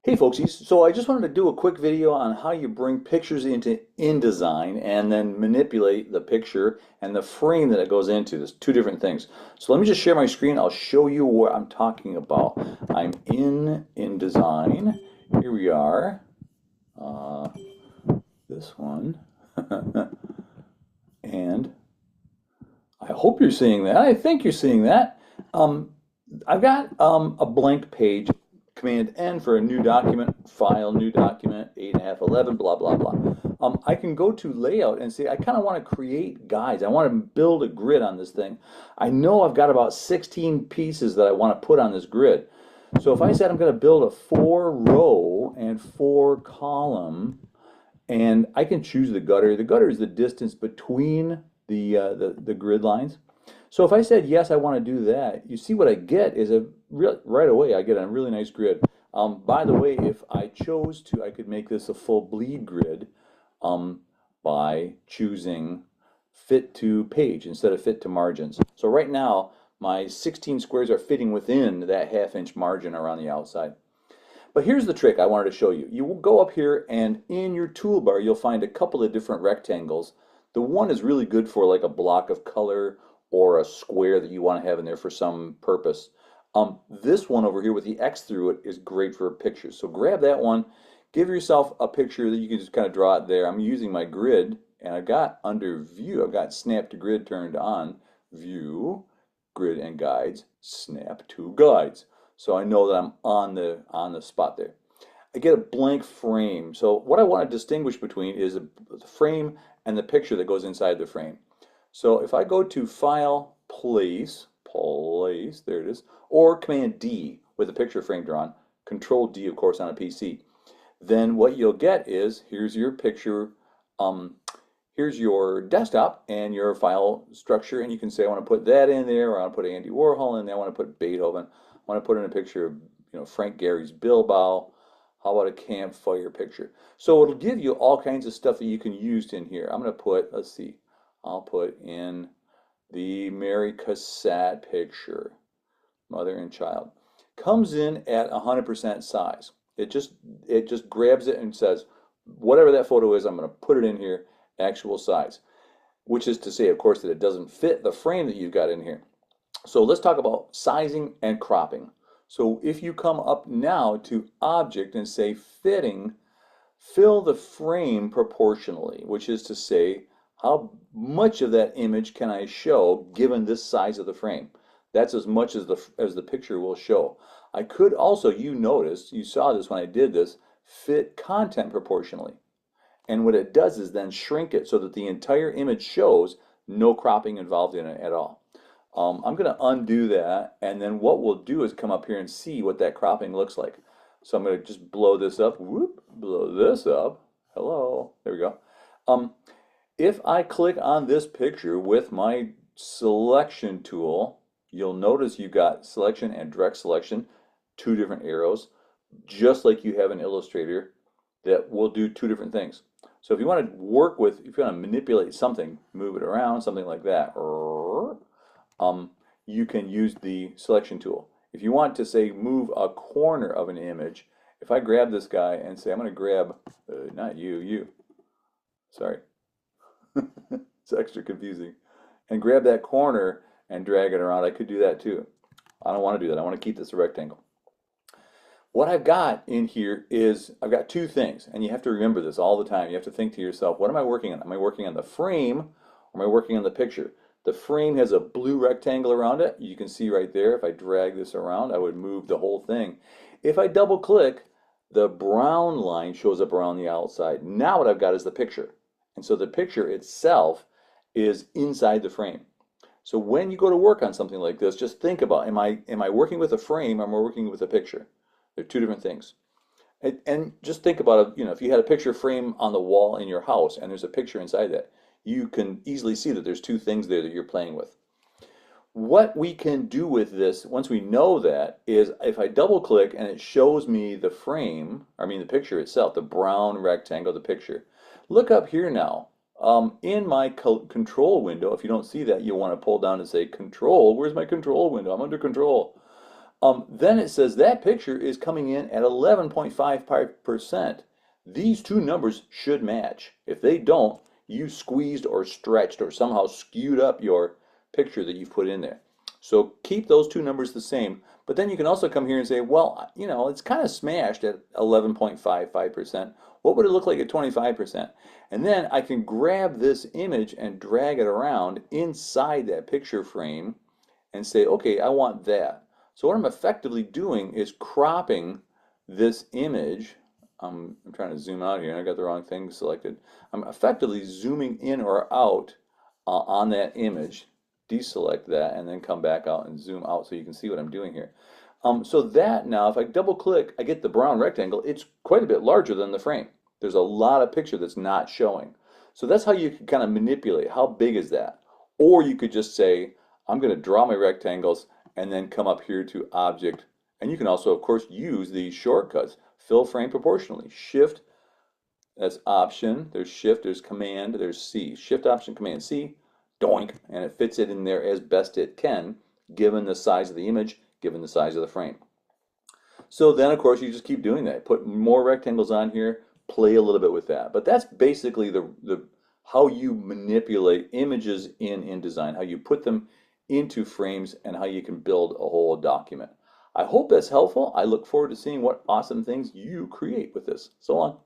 Hey folksies, so I just wanted to do a quick video on how you bring pictures into InDesign and then manipulate the picture and the frame that it goes into. There's two different things. So let me just share my screen. I'll show you what I'm talking about. I'm in InDesign. Here we are. Uh, this one. And I hope you're seeing that. I think you're seeing that. Um, I've got a blank page, Command N for a new document, file, new document, 8.511, blah, blah, blah. I can go to layout and say, I kind of want to create guides. I want to build a grid on this thing. I know I've got about 16 pieces that I want to put on this grid. So if I said I'm going to build a 4-row and 4-column, and I can choose the gutter. The gutter is the distance between the grid lines. So if I said, yes, I want to do that, you see what I get is right away, I get a really nice grid. By the way, if I chose to, I could make this a full bleed grid by choosing fit to page instead of fit to margins. So right now, my 16 squares are fitting within that ½ inch margin around the outside. But here's the trick I wanted to show you. You will go up here and in your toolbar, you'll find a couple of different rectangles. The one is really good for like a block of color or a square that you want to have in there for some purpose. This one over here with the X through it is great for pictures. So grab that one, give yourself a picture that you can just kind of draw it there. I'm using my grid and I've got under view, I've got snap to grid turned on, view, grid and guides, snap to guides. So I know that I'm on the spot there. I get a blank frame. So what I want to distinguish between is the frame and the picture that goes inside the frame. So if I go to File, Place, there it is, or Command D with a picture frame drawn, Control D, of course, on a PC, then what you'll get is here's your picture, here's your desktop and your file structure, and you can say I want to put that in there, or I want to put Andy Warhol in there, I want to put Beethoven, I want to put in a picture of Frank Gehry's Bilbao. How about a campfire picture? So it'll give you all kinds of stuff that you can use in here. I'm going to put, let's see, I'll put in the Mary Cassatt picture, mother and child. Comes in at 100% size. It just grabs it and says, whatever that photo is, I'm going to put it in here, actual size. Which is to say, of course, that it doesn't fit the frame that you've got in here. So let's talk about sizing and cropping. So if you come up now to Object and say Fitting, fill the frame proportionally, which is to say, how much of that image can I show given this size of the frame? That's as much as the picture will show. I could also, you noticed, you saw this when I did this, fit content proportionally. And what it does is then shrink it so that the entire image shows, no cropping involved in it at all. I'm going to undo that, and then what we'll do is come up here and see what that cropping looks like. So I'm going to just blow this up, whoop, blow this up. Hello, there we go. If I click on this picture with my selection tool, you'll notice you've got selection and direct selection, two different arrows, just like you have in Illustrator that will do two different things. So if you want to work with, if you want to manipulate something, move it around, something like that, you can use the selection tool. If you want to say move a corner of an image, if I grab this guy and say I'm going to grab, not you, sorry, it's extra confusing, and grab that corner and drag it around, I could do that too. I don't want to do that. I want to keep this a rectangle. What I've got in here is I've got two things, and you have to remember this all the time. You have to think to yourself, what am I working on? Am I working on the frame or am I working on the picture? The frame has a blue rectangle around it. You can see right there, if I drag this around, I would move the whole thing. If I double click, the brown line shows up around the outside. Now what I've got is the picture. And so the picture itself is inside the frame. So when you go to work on something like this, just think about, am I working with a frame or am I working with a picture? They're two different things. And just think about it, if you had a picture frame on the wall in your house and there's a picture inside that, you can easily see that there's two things there that you're playing with. What we can do with this, once we know that, is if I double click and it shows me the frame, the picture itself, the brown rectangle, the picture. Look up here now. In my control window, if you don't see that, you want to pull down and say control. Where's my control window? I'm under control. Then it says that picture is coming in at 11.55%. These two numbers should match. If they don't, you squeezed or stretched or somehow skewed up your picture that you've put in there. So keep those two numbers the same. But then you can also come here and say, well, you know, it's kind of smashed at 11.55%. What would it look like at 25%? And then I can grab this image and drag it around inside that picture frame and say, okay, I want that. So what I'm effectively doing is cropping this image. I'm trying to zoom out here, and I got the wrong thing selected. I'm effectively zooming in or out on that image. Deselect that, and then come back out and zoom out so you can see what I'm doing here. So that now, if I double click, I get the brown rectangle. It's quite a bit larger than the frame. There's a lot of picture that's not showing. So that's how you can kind of manipulate. How big is that? Or you could just say, I'm going to draw my rectangles and then come up here to Object. And you can also, of course, use these shortcuts. Fill frame proportionally. Shift, that's Option. There's Shift, there's Command, there's C. Shift, Option, Command, C. Doink. And it fits it in there as best it can, given the size of the image, given the size of the frame. So then, of course, you just keep doing that. Put more rectangles on here, play a little bit with that. But that's basically the how you manipulate images in InDesign, how you put them into frames, and how you can build a whole document. I hope that's helpful. I look forward to seeing what awesome things you create with this. So long.